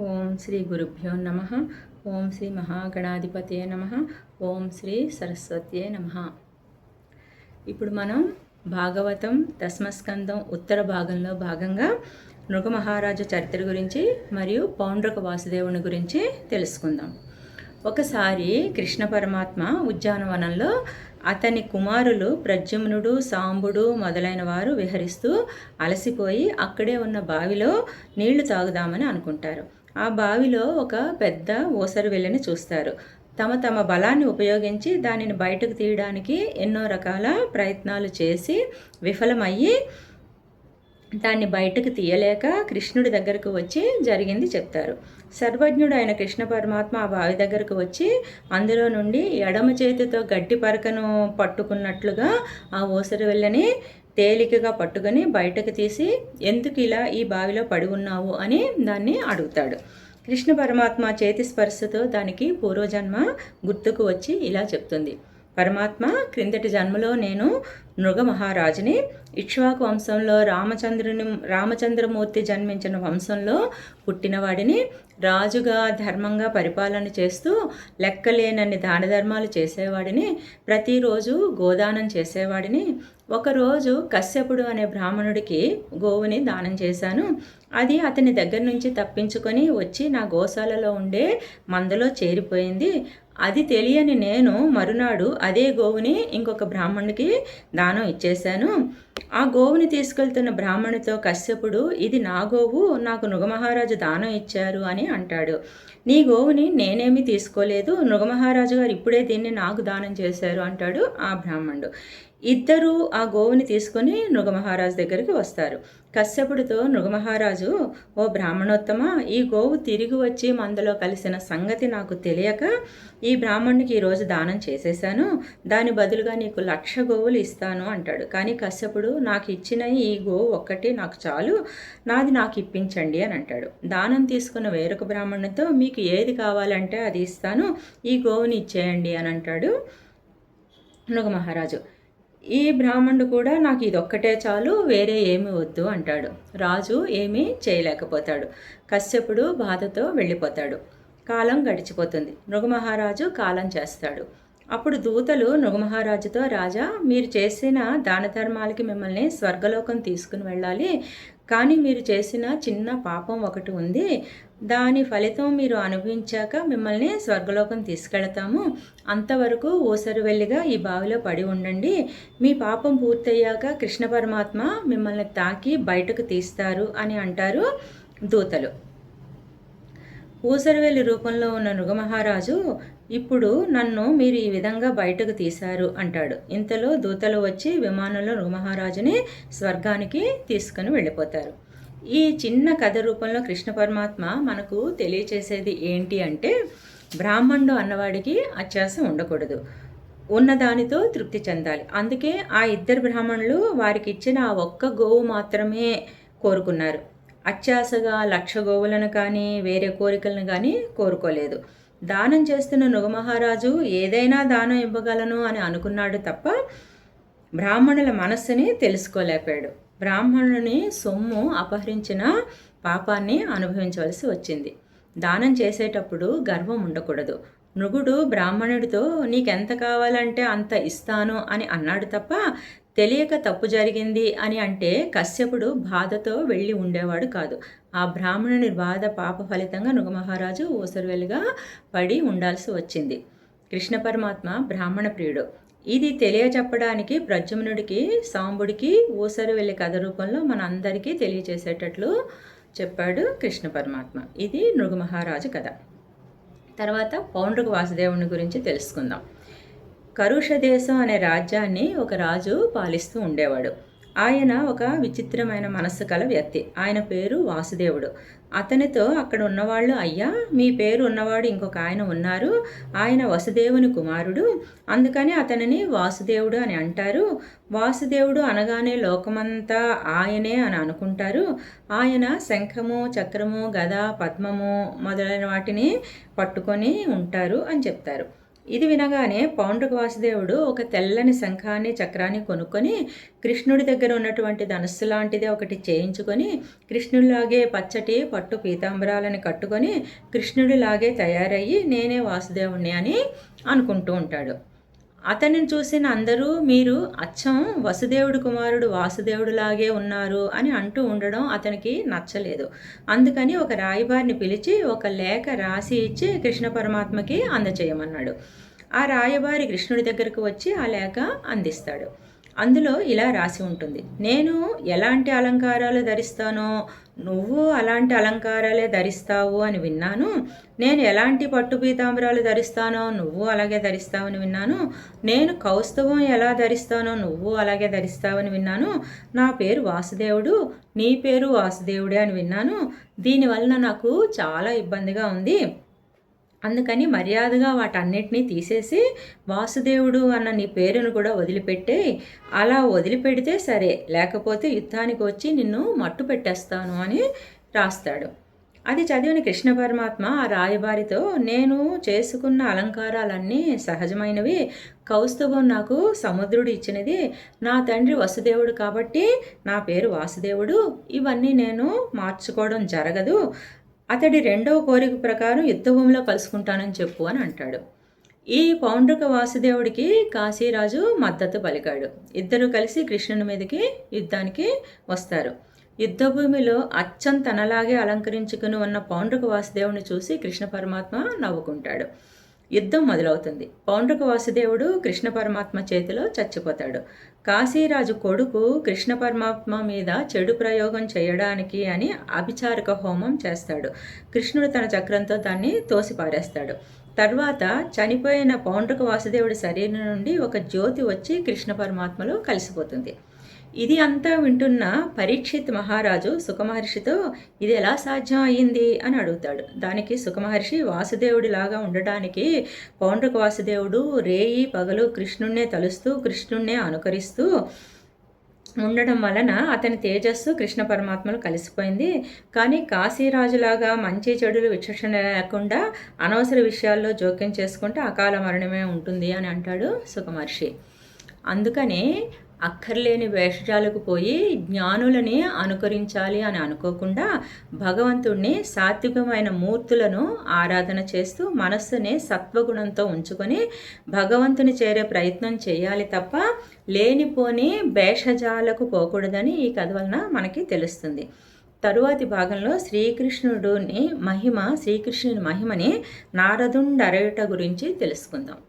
ఓం శ్రీ గురుభ్యో నమ. ఓం శ్రీ మహాగణాధిపతయే నమ. ఓం శ్రీ సరస్వత్యే నమ. ఇప్పుడు మనం భాగవతం దశమస్కందం ఉత్తర భాగంలో భాగంగా నృగమహారాజు చరిత్ర గురించి మరియు పౌండ్రక వాసుదేవుని గురించి తెలుసుకుందాం. ఒకసారి కృష్ణ పరమాత్మ ఉద్యానవనంలో అతని కుమారులు ప్రద్యుమ్నుడు, సాంబుడు మొదలైన వారు విహరిస్తూ అలసిపోయి అక్కడే ఉన్న బావిలో నీళ్లు తాగుదామని అనుకుంటారు. ఆ బావిలో ఒక పెద్ద ఊసరు వెళ్ళని చూస్తారు. తమ బలాన్ని ఉపయోగించి దానిని బయటకు తీయడానికి ఎన్నో రకాల ప్రయత్నాలు చేసి విఫలమయ్యి దాన్ని బయటకు తీయలేక కృష్ణుడి దగ్గరకు వచ్చి జరిగింది చెప్తారు. సర్వజ్ఞుడు అయిన కృష్ణ పరమాత్మ ఆ బావి దగ్గరకు వచ్చి అందులో నుండి ఎడమ చేతితో గడ్డి పరకను పట్టుకున్నట్లుగా ఆ ఊసరి వెళ్ళని తేలికగా పట్టుకొని బయటకు తీసి ఎందుకు ఇలా ఈ బావిలో పడి ఉన్నావు అని దాన్ని అడుగుతాడు. కృష్ణ పరమాత్మ చేతి స్పర్శతో దానికి పూర్వజన్మ గుర్తుకు వచ్చి ఇలా చెప్తుంది. పరమాత్మ, క్రిందటి జన్మలో నేను నృగ మహారాజుని, ఇక్ష్వాకు వంశంలో రామచంద్రమూర్తి జన్మించిన వంశంలో పుట్టినవాడిని, రాజుగా ధర్మంగా పరిపాలన చేస్తూ లెక్కలేనన్ని దాన ధర్మాలు చేసేవాడిని, ప్రతిరోజు గోదానం చేసేవాడిని. ఒకరోజు కశ్యపుడు అనే బ్రాహ్మణుడికి గోవుని దానం చేశాను. అది అతని దగ్గర నుంచి తప్పించుకొని వచ్చి నా గోశాలలో ఉండే మందలో చేరిపోయింది. అది తెలియని నేను మరునాడు అదే గోవుని ఇంకొక బ్రాహ్మణుడికి దానం ఇచ్చేశాను. ఆ గోవుని తీసుకెళ్తున్న బ్రాహ్మణుడితో కశ్యపుడు, ఇది నా గోవు, నాకు నృగమహారాజు దానం ఇచ్చారు అని అంటాడు. నీ గోవుని నేనేమీ తీసుకోలేదు, నృగమహారాజు గారు ఇప్పుడే దీన్ని నాకు దానం చేశారు అంటాడు ఆ బ్రాహ్మణుడు. ఇద్దరూ ఆ గోవుని తీసుకొని నృగమహారాజు దగ్గరికి వస్తారు. కశ్యపుడితో నృగమహారాజు, ఓ బ్రాహ్మణోత్తమ, ఈ గోవు తిరిగి వచ్చి మందలో కలిసిన సంగతి నాకు తెలియక ఈ బ్రాహ్మణుడికి ఈరోజు దానం చేసేశాను. దాని బదులుగా నీకు 1,00,000 గోవులు ఇస్తాను అంటాడు. కానీ కశ్యపుడు, నాకు ఇచ్చిన ఈ గోవు ఒక్కటి నాకు చాలు, నాది నాకు ఇప్పించండి అని అంటాడు. దానం తీసుకున్న వేరొక బ్రాహ్మణుడితో, మీకు ఏది కావాలంటే అది ఇస్తాను, ఈ గోవుని ఇచ్చేయండి అని అంటాడు నృగమహారాజు. ఈ బ్రాహ్మణుడు కూడా నాకు ఇదొక్కటే చాలు, వేరే ఏమీ వద్దు అంటాడు. రాజు ఏమీ చేయలేకపోతాడు. కశ్యపుడు బాధతో వెళ్ళిపోతాడు. కాలం గడిచిపోతుంది. నృగమహారాజు కాలం చేస్తాడు. అప్పుడు దూతలు నృగమహారాజుతో, రాజా, మీరు చేసిన దాన ధర్మాలకి మిమ్మల్ని స్వర్గలోకం తీసుకుని వెళ్ళాలి. కానీ మీరు చేసిన చిన్న పాపం ఒకటి ఉంది. దాని ఫలితం మీరు అనుభవించాక మిమ్మల్ని స్వర్గలోకం తీసుకెళ్తాము. అంతవరకు ఊసరు వెళ్ళిగా ఈ బావిలో పడి ఉండండి. మీ పాపం పూర్తయ్యాక కృష్ణ పరమాత్మ మిమ్మల్ని తాకి బయటకు తీస్తారు అని అంటారు దూతలు. ఊసరవెల్లి రూపంలో ఉన్న నృగమహారాజు, ఇప్పుడు నన్ను మీరు ఈ విధంగా బయటకు తీశారు అంటాడు. ఇంతలో దూతలు వచ్చి విమానంలో నృగమహారాజుని స్వర్గానికి తీసుకుని వెళ్ళిపోతారు. ఈ చిన్న కథ రూపంలో కృష్ణ పరమాత్మ మనకు తెలియచేసేది ఏంటి అంటే, బ్రాహ్మణుడు అన్నవాడికి అత్యాశ ఉండకూడదు, ఉన్నదానితో తృప్తి చెందాలి. అందుకే ఆ ఇద్దరు బ్రాహ్మణులు వారికి ఇచ్చిన ఆ ఒక్క గోవు మాత్రమే కోరుకున్నారు. అత్యాశగా 1,00,000 గోవులను కానీ వేరే కోరికలను కానీ కోరుకోలేదు. దానం చేస్తున్న నృగమహారాజు ఏదైనా దానం ఇవ్వగలను అని అనుకున్నాడు తప్ప బ్రాహ్మణుల మనస్సుని తెలుసుకోలేపాడు. బ్రాహ్మణుని సొమ్ము అపహరించిన పాపాన్ని అనుభవించవలసి వచ్చింది. దానం చేసేటప్పుడు గర్వం ఉండకూడదు. నృగుడు బ్రాహ్మణుడితో నీకెంత కావాలంటే అంత ఇస్తాను అని అన్నాడు తప్ప తెలియక తప్పు జరిగింది అని అంటే కశ్యపుడు బాధతో వెళ్ళి ఉండేవాడు కాదు. ఆ బ్రాహ్మణుని బాధ పాప ఫలితంగా నృగమహారాజు ఊసరవెల్లిగా పడి ఉండాల్సి వచ్చింది. కృష్ణ పరమాత్మ బ్రాహ్మణ ప్రియుడు. ఇది తెలియచెప్పడానికి ప్రద్యుమ్నుడికి, సాంబుడికి ఊసరవెల్లి కథ రూపంలో మన అందరికీ తెలియచేసేటట్లు చెప్పాడు కృష్ణ పరమాత్మ. ఇది నృగమహారాజు కథ. తర్వాత పౌండ్రక వాసుదేవుని గురించి తెలుసుకుందాం. కరుష దేశం అనే రాజ్యాన్ని ఒక రాజు పాలిస్తూ ఉండేవాడు. ఆయన ఒక విచిత్రమైన మనస్సు కల వ్యక్తి. ఆయన పేరు వాసుదేవుడు. అతనితో అక్కడ ఉన్నవాళ్ళు, అయ్యా, మీ పేరు ఉన్నవాడు ఇంకొక ఆయన ఉన్నారు, ఆయన వసుదేవుని కుమారుడు, అందుకని అతనిని వాసుదేవుడు అని అంటారు. వాసుదేవుడు అనగానే లోకమంతా ఆయనే అని అనుకుంటారు. ఆయన శంఖము, చక్రము, గద, పద్మము మొదలైన వాటిని పట్టుకొని ఉంటారు అని చెప్తారు. ఇది వినగానే పౌండ్రక వాసుదేవుడు ఒక తెల్లని శంఖాన్ని చక్రాన్ని కొనుక్కొని కృష్ణుడి దగ్గర ఉన్నటువంటి ధనుస్సు లాంటిది ఒకటి చేయించుకొని కృష్ణుడిలాగే పచ్చటి పట్టు పీతాంబరాలని కట్టుకొని కృష్ణుడిలాగే తయారయ్యి నేనే వాసుదేవుణ్ణి అని అనుకుంటూ ఉంటాడు. అతనిని చూసిన అందరూ మీరు అచ్చం వసుదేవుడి కుమారుడు వాసుదేవుడిలాగే ఉన్నారు అని అంటూ ఉండడం అతనికి నచ్చలేదు. అందుకని ఒక రాయబారిని పిలిచి ఒక లేఖ రాసి ఇచ్చి కృష్ణ పరమాత్మకి అందచేయమన్నాడు. ఆ రాయబారి కృష్ణుడి దగ్గరకు వచ్చి ఆ లేఖ అందిస్తాడు. అందులో ఇలా రాసి ఉంటుంది, నేను ఎలాంటి అలంకారాలు ధరిస్తానో నువ్వు అలాంటి అలంకారాలే ధరిస్తావు అని విన్నాను. నేను ఎలాంటి పట్టు పీతాంబరాలు ధరిస్తానో నువ్వు అలాగే ధరిస్తావని విన్నాను. నేను కౌస్తుభం ఎలా ధరిస్తానో నువ్వు అలాగే ధరిస్తావని విన్నాను. నా పేరు వాసుదేవుడు, నీ పేరు వాసుదేవుడే అని విన్నాను. దీనివలన నాకు చాలా ఇబ్బందిగా ఉంది. అందుకని మర్యాదగా వాటన్నిటినీ తీసేసి వాసుదేవుడు అన్న నీ పేరును కూడా వదిలిపెట్టే. అలా వదిలిపెడితే సరే, లేకపోతే యుద్ధానికి వచ్చి నిన్ను మట్టు పెట్టేస్తాను అని రాస్తాడు. అది చదివిన కృష్ణ పరమాత్మ ఆ రాయబారితో, నేను చేసుకున్న అలంకారాలన్నీ సహజమైనవి, కౌస్తుభం నాకు సముద్రుడు ఇచ్చినది, నా తండ్రి వసుదేవుడు కాబట్టి నా పేరు వాసుదేవుడు, ఇవన్నీ నేను మార్చుకోవడం జరగదు. అతడి రెండవ కోరిక ప్రకారం యుద్ధభూమిలో కలుసుకుంటానని చెప్పు అని అంటాడు. ఈ పౌండ్రక వాసుదేవుడికి కాశీరాజు మద్దతు పలికాడు. ఇద్దరు కలిసి కృష్ణుని మీదకి యుద్ధానికి వస్తారు. యుద్ధభూమిలో అచ్చం తనలాగే అలంకరించుకుని ఉన్న పౌండ్రక వాసుదేవుని చూసి కృష్ణ పరమాత్మ నవ్వుకుంటాడు. యుద్ధం మొదలవుతుంది. పౌండ్రక వాసుదేవుడు కృష్ణ పరమాత్మ చేతిలో చచ్చిపోతాడు. కాశీరాజు కొడుకు కృష్ణ పరమాత్మ మీద చెడు ప్రయోగం చేయడానికి అని అభిచారక హోమం చేస్తాడు. కృష్ణుడు తన చక్రంతో దాన్ని తోసిపారేస్తాడు. తర్వాత చనిపోయిన పౌండ్రక వాసుదేవుడి శరీరం నుండి ఒక జ్యోతి వచ్చి కృష్ణ పరమాత్మలో కలిసిపోతుంది. ఇది అంతా వింటున్న పరీక్షిత్ మహారాజు సుఖమహర్షితో ఇది ఎలా సాధ్యం అయ్యింది అని అడుగుతాడు. దానికి సుఖమహర్షి, వాసుదేవుడిలాగా ఉండడానికి పౌండ్రక వాసుదేవుడు రేయి పగలు కృష్ణుణ్ణే తలుస్తూ కృష్ణుణ్ణే అనుకరిస్తూ ఉండడం వలన అతని తేజస్సు కృష్ణ పరమాత్మలు కలిసిపోయింది. కానీ కాశీరాజులాగా మంచి చెడులు విచక్షణ లేకుండా అనవసర విషయాల్లో జోక్యం చేసుకుంటే అకాల మరణమే ఉంటుంది అని అంటాడు సుఖమహర్షి. అందుకనే అక్కర్లేని వేషజాలకు పోయి జ్ఞానులని అనుకరించాలి అని అనుకోకుండా భగవంతుణ్ణి సాత్వికమైన మూర్తులను ఆరాధన చేస్తూ మనస్సుని సత్వగుణంతో ఉంచుకొని భగవంతుని చేరే ప్రయత్నం చేయాలి తప్ప లేనిపోని భేషజాలకు పోకూడదని ఈ కథ వలన మనకి తెలుస్తుంది. తరువాతి భాగంలో శ్రీకృష్ణుని మహిమని నారదుండరయుట గురించి తెలుసుకుందాం.